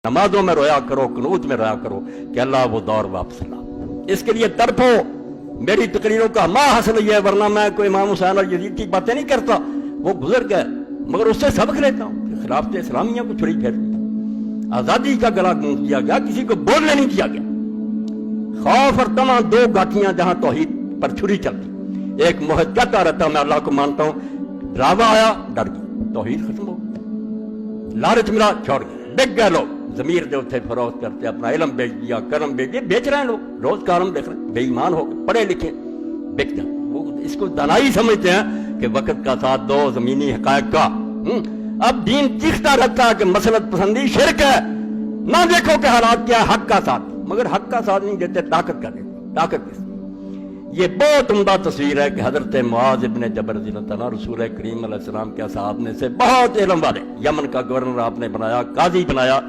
نمازوں میں رویا کرو، قنوت میں رویا کرو کہ اللہ وہ دور واپس لا۔ اس کے لیے تڑپو۔ میری تقریروں کا ماں حاصل یہ ہے، ورنہ میں کوئی امام حسین اور یزید کی باتیں نہیں کرتا، وہ گزر گئے، مگر اس سے سبق لیتا ہوں کہ خلافت اسلامیہ کو چھری پھیر دی، آزادی کا گلا گونج دیا گیا، کسی کو بولنے نہیں دیا گیا۔ خوف اور طمع دو گاٹیاں جہاں توحید پر چھری چلتی، ایک موحد کہتا رہتا میں اللہ کو مانتا ہوں، ڈراوا آیا ڈر گیا، توحید ختم ہو گئی، لالچ ملا چھوڑ گیا، بک گئے لوگ، ضمیر جو تھے فروخت کرتے، اپنا علم بیچ دیا، کرم بیچ دیا، بیچ رہے ہیں لوگ، روز کارم دیکھ رہے ہیں، بے ایمان ہو گئے، پڑھے لکھے بک جائیں۔ وہ اس کو دانائی سمجھتے ہیں کہ وقت کا ساتھ دو زمینی حقائق کا۔ اب دین چیختا رہتا ہے کہ مسلط پسندی شرک ہے، نہ دیکھو کہ حالات کیا ہے، حق کا ساتھ، مگر حق کا ساتھ نہیں دیتے، طاقت کا دیتے، طاقت کس۔ یہ بہت عمدہ تصویر ہے کہ حضرت معاذ ابن جبل رضی اللہ تعالیٰ رسول کریم علیہ السلام کے اصحاب نے سے بہت علم والے، یمن کا گورنر آپ نے بنایا، قاضی بنایا،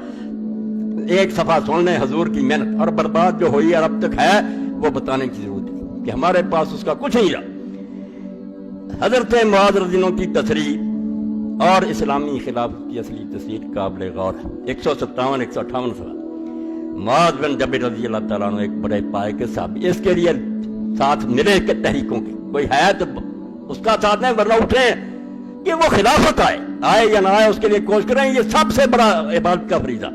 ایک صفحہ سننے حضور کی محنت اور برباد جو ہوئی اور اب تک ہے وہ بتانے کی ضرورت نہیں کہ ہمارے پاس اس کا کچھ نہیں رہا۔ حضرت معاذ رضی اللہ کی تصریح اور اسلامی خلافت کی اصلی تصویر قابل غور ہے۔ 157 158 سوال۔ معاذ بن جبل رضی اللہ تعالیٰ عنہ ایک بڑے پائے کے صحابی، اس کے لیے ساتھ ملے کہ تحریکوں کے کوئی ہے تو اس کا ساتھ نہیں، ورنہ اٹھے کہ وہ خلافت آئے یا نہ آئے، اس کے لیے کوشش کریں، یہ سب سے بڑا عبادت کا فریضہ۔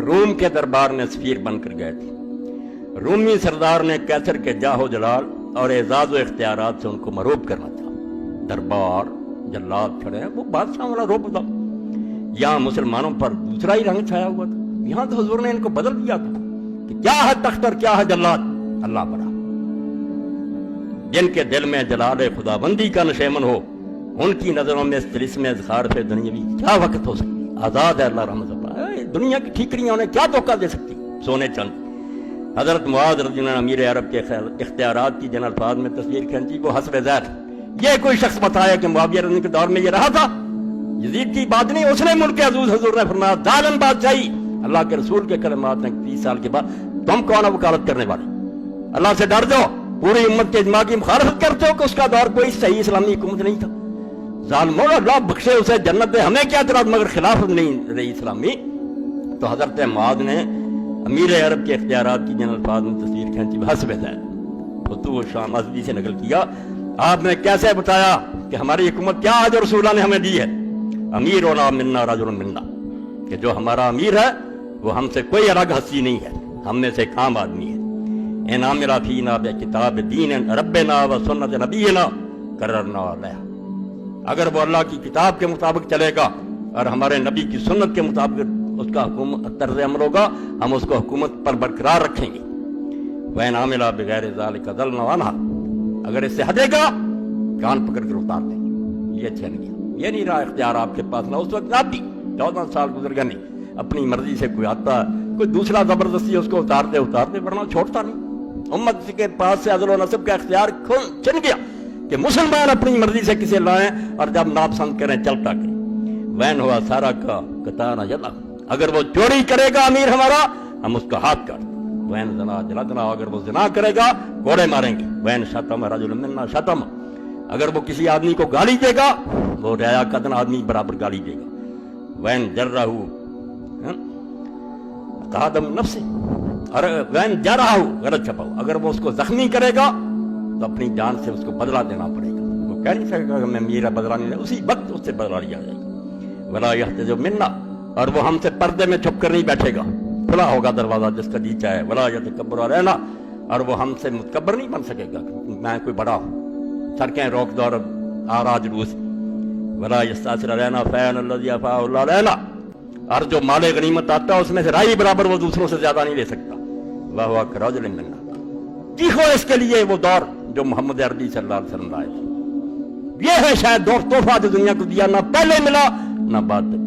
روم کے دربار میں سفیر بن کر گئے تھے، رومی سردار نے کیسر کے جاہو جلال اور اعزاز و اختیارات سے ان کو مروب کرنا تھا۔ دربار جلاد کھڑے ہیں، وہ بادشاہ والا روب تھا، یہاں مسلمانوں پر دوسرا ہی رنگ چھایا ہوا تھا، یہاں تو حضور نے ان کو بدل دیا تھا کہ کیا ہے تخت اور کیا ہے جلاد، اللہ بڑا۔ جن کے دل میں جلال خدا بندی کا نشیمن ہو، ان کی نظروں میں اس طلسم اذخار پہ دنیاوی کیا وقت ہو سکتی، آزاد ہے اللہ رحمت اللہ، دنیا کی ٹھیکریاں انہیں کیا دھوکہ دے سکتی، سونے چند۔ حضرت معاذ رضی اللہ عنہ امیر عرب کے اختیارات کی جن الفاظ میں تصویر کھینچی وہ حسب ذات۔ یہ کوئی شخص بتایا کہ معاویہ رضی اللہ کے دور میں یہ رہا تھا، یزید کی بات نہیں، اس نے ملک عزوز حضور نے فرمایا ظالم بادشاہی، اللہ کے رسول کے کلمات ہیں 30 سال کے بعد تم کون ہو وکالت کرنے والے، اللہ سے ڈر جاؤ، پوری امت کے اجماع کی مخالفت کرتے ہو کہ اس کا دور کوئی صحیح اسلامی حکومت نہیں تھا، ظالموں اللہ بخشے اسے جنت دے، ہمیں کیا اعتراض، مگر خلافت نہیں رہی اسلامی۔ تو حضرت معاذ نے امیر عرب کے اختیارات کی جن الفاظ میں تصویر کھینچی حسب ذات، فتوح شام ازدی سے نقل کیا، آپ نے کیسے بتایا کہ ہماری حکومت کیا ہے جو رسول اللہ نے ہمیں دی ہے، امیرنا منا رجل منا، کہ جو ہمارا امیر ہے وہ ہم سے کوئی الگ ہستی نہیں ہے، ہم میں سے ایک عام آدمی ہے۔ ان عامل فینا بکتاب دین ربنا و سنت نبینا قررنا علیہ، اگر وہ اللہ کی کتاب کے مطابق چلے گا اور ہمارے نبی کی سنت کے مطابق اس کا حکومت طرز عمل ہوگا، ہم اس کو حکومت پر برقرار رکھیں گے۔ وَإِنْ عَمِلَ بِغَيْرِ ذَلِكَ ضَلَّ عَنْهَا، اگر اس سے ہٹے گا کان پکڑ کر اتار دیں گے، یہ چھن گیا، یہ نہیں رہا اختیار آپ کے پاس، نہ اس وقت آپ بھی 14 سال گزر گئے، نہیں اپنی مرضی سے کوئی آتا کوئی دوسرا زبردستی اس کو اتار دے، ورنہ چھوڑتا نہیں۔ امت کے پاس سے عدل و نصب کا اختیار چھن گیا کہ مسلمان اپنی مرضی سے کسے لائیں اور جب ناپسند کریں چلتا کریں۔ وین ہوا سارا کا کتانا جلا، اگر وہ چوری کرے گا امیر ہمارا ہم اس کا ہاتھ کاٹ دیں، وین زنا جلدنا، اگر وہ زنا کرے گا کوڑے ماریں گے، وین شتم رجل منا شتم، اگر وہ کسی آدمی کو گالی دے گا وہ ریا قدن آدمی برابر گالی دے گا، وین جرہو قادم نفسی، اور وین جرہو غلط چھپاؤ، اگر وہ اس کو زخمی کرے گا تو اپنی جان سے اس کو بدلہ دینا پڑے گا، وہ کہہ نہیں سکے گا کہ میں میرا بدلہ نہیں لیا، اسی وقت اس سے بدلہ لیا جائے گا۔ ولا یحتجب منا، اور وہ ہم سے پردے میں چھپ کر نہیں بیٹھے گا، کھلا ہوگا دروازہ جس کا جی چاہے، ولا یتکبر علینا، اور وہ ہم سے متکبر نہیں بن سکے گا، میں کوئی بڑا ہوں، سڑکیں روک دو اور آرا جلوس، ولا یستأثر علینا فعل الذی افاء اللہ علینا، اور جو مال غنیمت آتا ہے اس میں سے رائی برابر وہ دوسروں سے زیادہ نہیں لے سکتا، وہو کرجل منا، چیخو اس کے لیے وہ دور جو محمد عربی صلی اللہ علیہ وسلم لائے تھے، یہ ہے شاید دور تحفہ جو دنیا کو دیا، نہ پہلے ملا نہ بعد تک،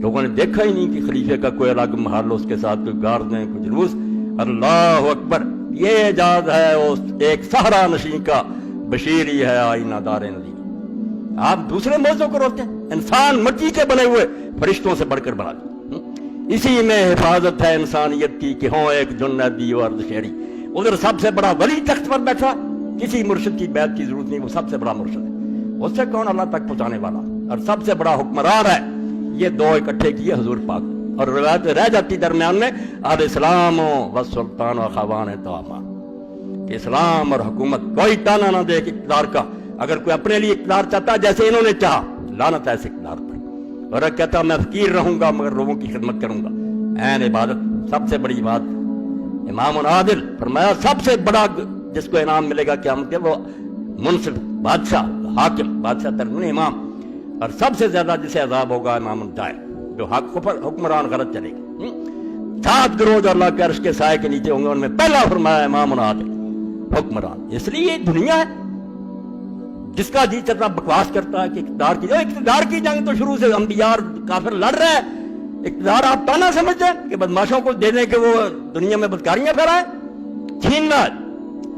لوگوں نے دیکھا ہی نہیں کہ خلیفے کا کوئی الگ محل، اس کے ساتھ کوئی گاردیں کوئی جلوس، اللہ اکبر، یہ اعجاز ہے اس ایک صحرا نشین کا، بشیر ہی ہے آئینہ دار نذیر۔ آپ دوسرے موضوع کو روکتے ہیں، انسان مٹی کے بنے ہوئے فرشتوں سے بڑھ کر بنا دیا، اسی میں حفاظت ہے انسانیت کی کہ ہوں ایک جنیدی و ارض شہری، ادھر سب سے بڑا ولی تخت پر بیٹھا، کسی مرشد کی بیعت کی ضرورت نہیں، وہ سب سے بڑا مرشد ہے، اس سے کون اللہ تک پہنچانے والا، اور سب سے بڑا حکمران ہے، یہ دو اکٹھے کیے حضور پاک، اور روایت رہ جاتی درمیان میں اب اسلام و سلطان و خوان توما، کہ اسلام اور حکومت کوئی تانا نہ دے اقتدار کا. اگر کوئی اپنے لیے اقتدار چاہتا جیسے انہوں نے چاہا، لعنت ہے اس اقتدار پر. اور کہتا میں فقیر رہوں گا مگر لوگوں کی خدمت کروں گا. عین عبادت سب سے بڑی بات. امام عادل فرمایا سب سے بڑا جس کو انعام ملے گا قیامت کے وہ منصف بادشاہ حاکم، بادشاہ ترجمہ امام. اور سب سے زیادہ جسے عذاب ہوگا امام الجائر، جو حکمران غلط چلے گا. 7 گروہ جو اللہ کے عرش کے سائے کے نیچے ہوں گے ان میں پہلا فرمایا امام عادل حکمران. اس لیے یہ دنیا ہے جس کا جی چلتا بکواس کرتا ہے کہ اقتدار کی جنگ تو شروع سے انبیاء اور کافر لڑ رہے ہیں. اقتدار آپ تانا سمجھتے ہیں کہ بدماشوں کو دے دیں کہ وہ دنیا میں بدکاریاں پھیلائیں، چھیننا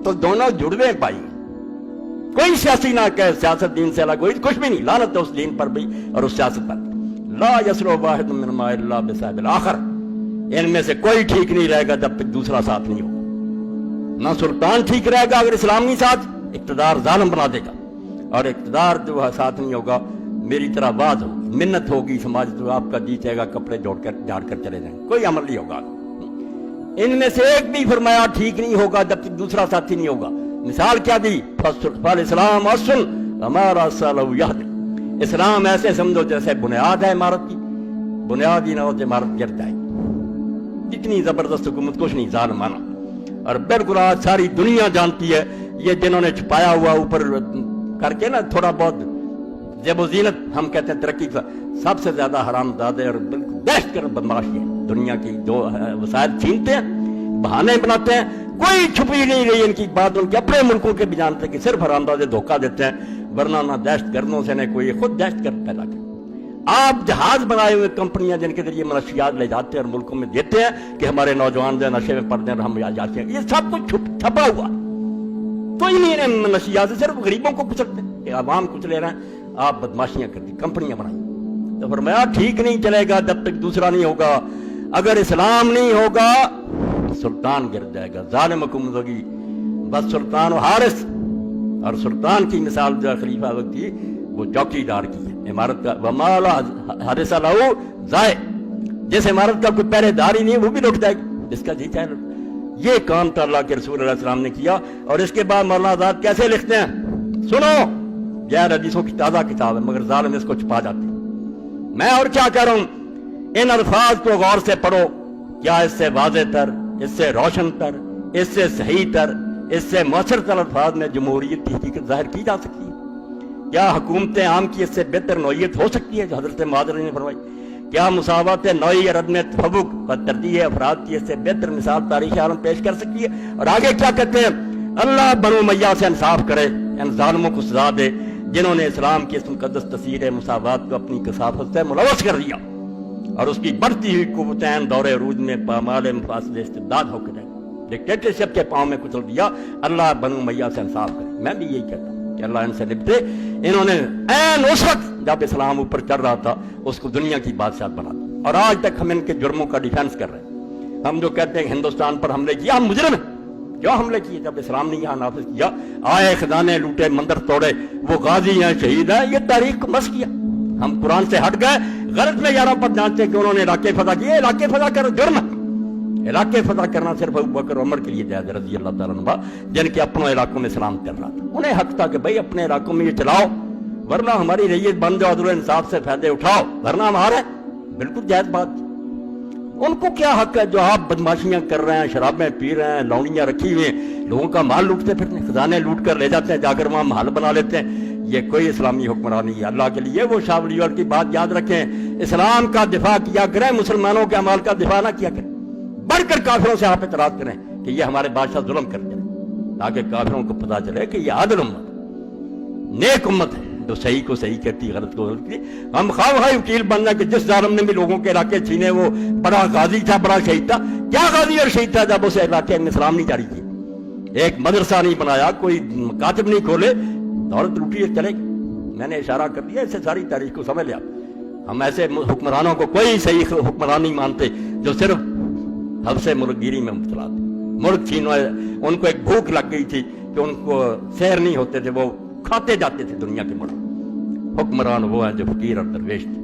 تو دونوں جڑوے پائی. کوئی سیاسی نہ کہ سیاست دین سے الگ ہوئی، کچھ بھی نہیں. لعنت ہے اس دین پر بھی اور اس سیاست پر. لا یسلو واحد منہما الا بصاحب الاخر. ان میں سے کوئی ٹھیک نہیں رہے گا جب تک دوسرا ساتھ نہیں ہوگا. نہ سلطان ٹھیک رہے گا اگر اسلام نہیں ساتھ، اقتدار ظالم بنا دے گا. اور اقتدار جو ہے ساتھ نہیں ہوگا میری طرح باز ہوگی، منت ہوگی سماج تو آپ کا جی چاہے گا کپڑے جھاڑ کر چلے جائیں، کوئی عمل نہیں ہوگا. ان میں سے ایک بھی فرمایا ٹھیک نہیں ہوگا جب تک دوسرا ساتھی نہیں ہوگا. مثال کیا دی؟ فالاسلام اصل ہمارا صلو یہد. اسلام ایسے سمجھو جیسے بنیاد ہے عمارت کی، بنیاد ہی نہ ہو تو عمارت گر جائے. جتنی زبردست حکومت کچھ نہیں ظالمانہ. اور بالکل آج ساری دنیا جانتی ہے یہ جنہوں نے چھپایا ہوا اوپر کر کے نا تھوڑا بہت زیب و زینت ہم کہتے ہیں ترقی کا، سب سے زیادہ حرام زادے اور بالکل دہشت گرد بدماشی ہے. دنیا کی جو وسائل چھینتے ہیں، بہانے بناتے ہیں، کوئی چھپی نہیں رہی ان کی بات. ان کے اپنے ملکوں کے بھی جانتے ہیں کہ صرف حرام زادے دھوکہ دیتے ہیں، ورنہ نہ دہشت گردوں سے نہ کوئی، خود دہشت گرد پیدا کرتے. آپ جہاز بنائے ہوئے کمپنیاں جن کے ذریعے منشیات لے جاتے ہیں اور ملکوں میں دیتے ہیں کہ ہمارے نوجوان جو نشے میں پڑ دیں اور ہم جاتے ہیں، یہ سب کچھ چھپا ہوا. کوئی نہیں منشیات سے صرف غریبوں کو کچلتے ہیں کہ عوام کچھ لے رہے ہیں. آپ بدماشیاں کرتی، کمپنیاں بنائی. تو فرمایا ٹھیک نہیں چلے گا جب تک دوسرا نہیں ہوگا. اگر اسلام نہیں ہوگا سلطان گر جائے گا، ظالم حکومت ہوگی. بس سلطان و حارس، اور سلطان کی مثال جو خلیفہ وقت کی وہ چوکی دار کی ہے عمارت کا. ومالا حارس لہو ضائع. جس عمارت کا کوئی پہرے دار ہی نہیں وہ بھی لٹ جائے گی، جس کا جی چاہے لٹ. یہ کام تو اللہ کے رسول علیہ السلام نے کیا. اور اس کے بعد مولانا آزاد کیسے لکھتے ہیں؟ سنو، غیر حدیثوں کی تازہ کتاب ہے مگر ظالم اس کو چھپا جاتے ہیں. میں اور کیا کہہ رہا ہوں، ان الفاظ کو غور سے پڑھو. کیا اس سے واضح تر، اس سے روشن تر، اس سے صحیح تر، اس سے مؤثر تر الفاظ میں جمہوریت کی حقیقت ظاہر کی جا سکتی ہے؟ کیا حکومت عام کی اس سے بہتر نوعیت ہو سکتی ہے جو حضرت معاذ نے فرمائی؟ کیا مساوات نوعی اور عدم تفوق اور ترجیح افراد کی اس سے بہتر مثال تاریخ عالم پیش کر سکتی ہے؟ اور آگے کیا کہتے ہیں؟ اللہ بنو امیہ سے انصاف کرے، ان ظالموں کو سزا دے جنہوں نے اسلام کی اس مقدس تصویر مساوات کو اپنی کثافت سے ملوث کر دیا اور اس کی بڑھتی ہوئی قوتین دور عروج میں پامال مفاسد استبداد ہو کر ڈکٹیٹرشپ کے پاؤں میں کچل دیا. اللہ بنو امیہ سے انصاف کرے. میں بھی یہی کہتا ہوں کہ اللہ ان سے نپٹے. انہوں نے عین اس وقت جب اسلام اوپر چڑھ رہا تھا اس کو دنیا کی بادشاہت بنا دی. اور آج تک ہم ان کے جرموں کا ڈیفینس کر رہے ہیں. ہم جو کہتے ہیں کہ ہندوستان پر حملے کیا، ہم مجرم ہیں. کیوں حملے کیے؟ جب اسلام نے یہاں نافذ کیا، آئے خزانے لوٹے، مندر توڑے، وہ غازی ہیں، شہید ہیں، یہ تاریخ کو مس کیا. ہم قرآن سے ہٹ گئے، غلط میں یاروں پر جانتے کہ انہوں نے علاقے فتح کیے. علاقے فتح کر جرم ہے. علاقے فتح کرنا صرف ابوبکر و عمر کے لیے جائز رضی اللہ تعالیٰ عنہ، جن کے اپنے علاقوں میں اسلام چل رہا تھا. انہیں حق تھا کہ بھائی اپنے علاقوں میں یہ چلاؤ، ورنہ ہماری ریت بن جاؤ، عدل و انصاف سے فائدے اٹھاؤ، ورنہ ہمارے. بالکل جائز بات. ان کو کیا حق ہے جو آپ بدماشیاں کر رہے ہیں، شرابیں پی رہے ہیں، لونڈیاں رکھی ہوئی ہیں، لوگوں کا مال لوٹتے پھرتے ہیں، خزانے لوٹ کر لے جاتے ہیں، جا کر وہاں محل بنا لیتے ہیں. یہ کوئی اسلامی حکمرانی ہے اللہ کے لیے. وہ شاہ ولی اللہ کی بات یاد رکھیں، اسلام کا دفاع کیا کریں، مسلمانوں کے اعمال کا دفاع نہ کیا کریں. بڑھ کر کافروں سے آپ اعتراض کریں کہ یہ ہمارے بادشاہ ظلم کرتے ہیں، تاکہ کافروں کو پتہ چلے کہ یہ عادل امت ہے، نیک امت ہے جو صحیح کو صحیح کہتی، غلط کو غلط کہتی. ہم خواہ وکیل بننا کہ جس ظالم نے بھی لوگوں کے علاقے چھینے وہ بڑا غازی تھا، بڑا شہید تھا. کیا غازی اور شہید تھا جب اسے علاقے میں اسلام نہیں جاری کیا، ایک مدرسہ نہیں بنایا، کوئی کاتب نہیں کھولے، دولت لوٹی ہے چلے گی. میں نے اشارہ کر دیا، اس سے ساری تاریخ کو سمجھ لیا. ہم ایسے حکمرانوں کو کوئی صحیح حکمران نہیں مانتے جو صرف حبس ملک گیری میں مبتلا تھے. ملک چھینو، ان کو ایک بھوک لگ گئی تھی کہ ان کو سیر نہیں ہوتے تھے، وہ کھاتے جاتے تھے دنیا کے ملک. حکمران وہ ہیں جو فقیر اور درویش تھے.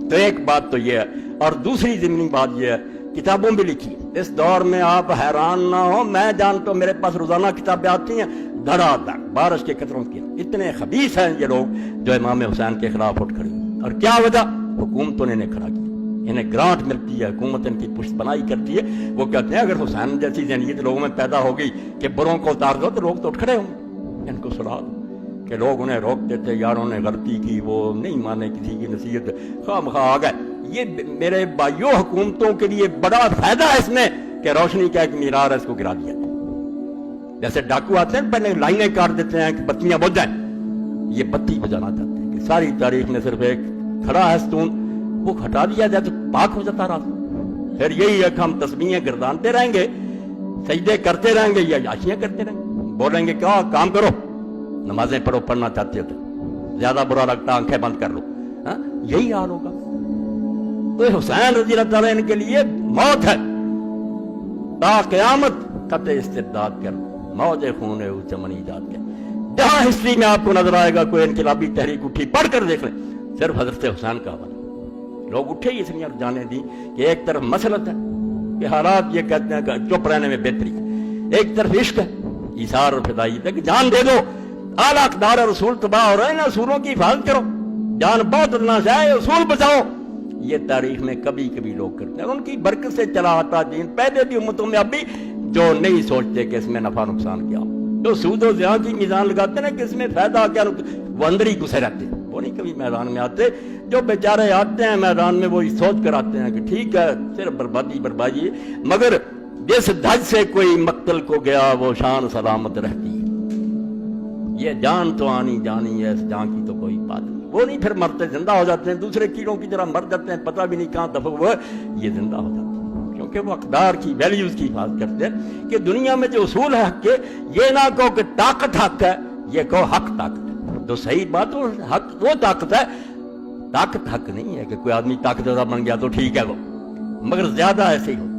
تو ایک بات تو یہ ہے، اور دوسری ضمنی بات یہ ہے، کتابوں بھی لکھی اس دور میں، آپ حیران نہ ہو، میں جانتا ہوں، میرے پاس روزانہ کتابیں آتی ہیں، دھڑا دھڑ بارش کے قطروں کی، اتنے خبیث ہیں یہ لوگ جو امام حسین کے خلاف اٹھ کھڑے ہیں۔ اور کیا وجہ؟ حکومتوں نے انہیں کھڑا کیا، انہیں گرانٹ ملتی ہے، حکومت ان کی پشت بنائی کرتی ہے، وہ کہتے ہیں اگر حسین جیسی ذہنیت لوگوں میں پیدا ہو گئی کہ بروں کو اتار دو تو لوگ تو اٹھ کھڑے ہوں، ان کو سنا دو۔ کہ لوگ انہیں روکتے تھے، یاروں نے غلطی کی، وہ نہیں مانے کسی کی نصیحت، خواہ مخواہ آ گئے۔ یہ میرے بھائیوں حکومتوں کے لیے بڑا فائدہ ہے اس میں کہ روشنی کا ایک مینار ہے، اس کو گرا دیا جائے۔ جیسے ڈاکو آتے ہیں پہلے لائنیں کاٹ دیتے ہیں کہ بتیاں بجھ جائیں، یہ بتی بجانا چاہتے ہیں کہ ساری تاریخ میں صرف ایک کھڑا ہے ستون، وہ ہٹا دیا جائے تو پاک ہو جاتا رہا۔ پھر یہی ہے کہ ہم تسبیحیں گردانتے رہیں گے، سجدے کرتے رہیں گے یا عیاشیاں کرتے رہیں گے، بولیں گے کیا کام کرو، نمازیں پڑھو، پڑھنا چاہتے ہو تو زیادہ برا لگتا آنکھیں بند کر لو، یہی حال ہوگا۔ تو حسین رضی اللہ تعالیٰ ان کے لیے موت ہے، تا قیامت قطع استبداد کر، موج خون چمن ایجاد کر۔ جہاں ہسٹری میں آپ کو نظر آئے گا کوئی انقلابی تحریک اٹھی، پڑھ کر دیکھ لیں، صرف حضرت حسین کا حوالہ۔ لوگ اٹھے ہی اس لیے جانے دی کہ ایک طرف مسلط ہے کہ حالات یہ کہتے ہیں کہ چپ رہنے میں بہتری، ایک طرف عشق ہے، ایثار اور فدائیت ہے کہ جان دے دو، اعلیٰ اقدار رسول تباہ ہو رہے ہیں، اصولوں کی حفاظت کرو، جان بہت اتنا چاہے اصول بچاؤ۔ یہ تاریخ میں کبھی کبھی لوگ کرتے ہیں، ان کی برکت سے چلا آتا دین پہلے بھی امتوں میں اب بھی، جو نہیں سوچتے کہ اس میں نفع نقصان کیا ہو، جو سود و زیاں کی میزان لگاتے ہیں کہ اس میں فائدہ کیا، وہ اندر ہی گھسے رہتے ہیں، وہ نہیں کبھی میدان میں آتے۔ جو بیچارے آتے ہیں میدان میں وہی سوچ کر آتے ہیں کہ ٹھیک ہے صرف بربادی بربادی، مگر جس دھج سے کوئی مقتل کو گیا وہ شان سلامت رہتی ہے۔ یہ جان تو آنی جانی ہے، اس جان کی تو کوئی بات نہیں، وہ نہیں پھر مرتے زندہ ہو جاتے ہیں، دوسرے کیڑوں کی طرح مر جاتے ہیں، پتہ بھی نہیں کہاں دفع ہوا، یہ زندہ ہو جاتے ہیں کیونکہ وہ اقدار کی ویلیوز کی حفاظت کرتے ہیں کہ دنیا میں جو اصول ہے حق کے، یہ نہ کہو کہ طاقت حق ہے، یہ کہو حق طاقت ہے۔ تو صحیح بات، وہ حق وہ طاقت ہے، طاقت حق نہیں ہے کہ کوئی آدمی طاقتور بن گیا تو ٹھیک ہے وہ، مگر زیادہ ایسے ہی ہوتا ہے۔